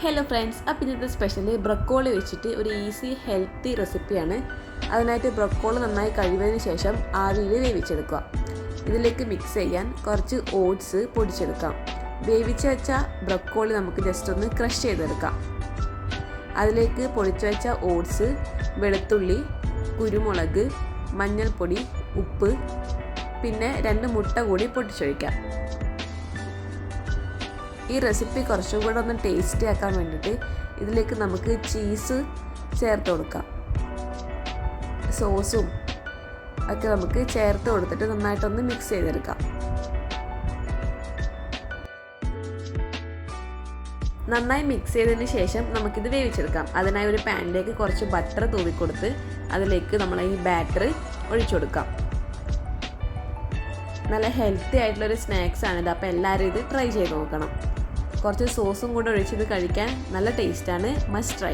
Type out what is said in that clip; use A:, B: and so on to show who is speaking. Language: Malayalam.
A: ഹലോ ഫ്രണ്ട്സ്, അപ്പോൾ ഇന്നത്തെ സ്പെഷ്യലി ബ്രക്കോളി വെച്ചിട്ട് ഒരു ഈസി ഹെൽത്തി റെസിപ്പിയാണ്. അതിനായിട്ട് ബ്രക്കോളി നന്നായി കഴുകിയതിന് ശേഷം ആവിയിൽ വേവിച്ചെടുക്കുക. ഇതിലേക്ക് മിക്സ് ചെയ്യാൻ കുറച്ച് ഓട്സ് പൊടിച്ചെടുക്കാം. വേവിച്ച് വെച്ച ബ്രക്കോളി നമുക്ക് ജസ്റ്റ് ഒന്ന് ക്രഷ് ചെയ്തെടുക്കാം. അതിലേക്ക് പൊടിച്ചു വെച്ച ഓട്സ്, വെളുത്തുള്ളി, കുരുമുളക്, മഞ്ഞൾപ്പൊടി, ഉപ്പ്, പിന്നെ 2 മുട്ട കൂടി പൊട്ടിച്ചൊഴിക്കാം. ഈ റെസിപ്പി കുറച്ചും കൂടെ ഒന്ന് ടേസ്റ്റി ആക്കാൻ വേണ്ടിയിട്ട് ഇതിലേക്ക് നമുക്ക് ചീസ് ചേർത്ത് കൊടുക്കാം. സോസും ഒക്കെ നമുക്ക് ചേർത്ത് കൊടുത്തിട്ട് നന്നായിട്ടൊന്ന് മിക്സ് ചെയ്തെടുക്കാം. നന്നായി മിക്സ് ചെയ്തതിന് ശേഷം നമുക്കിത് വേവിച്ചെടുക്കാം. അതിനായി ഒരു പാനിലേക്ക് കുറച്ച് ബട്ടർ തൂവിക്കൊടുത്ത് അതിലേക്ക് നമ്മൾ ഈ ബാറ്റർ ഒഴിച്ചു കൊടുക്കാം. നല്ല ഹെൽത്തി ആയിട്ടുള്ളൊരു സ്നാക്സ് ആണിത്. അപ്പോൾ എല്ലാവരും ഇത് ട്രൈ ചെയ്ത് നോക്കണം. കുറച്ച് സോസും കൂടെ ഒഴിച്ചത് കഴിക്കാൻ നല്ല ടേസ്റ്റാണ്. Must try.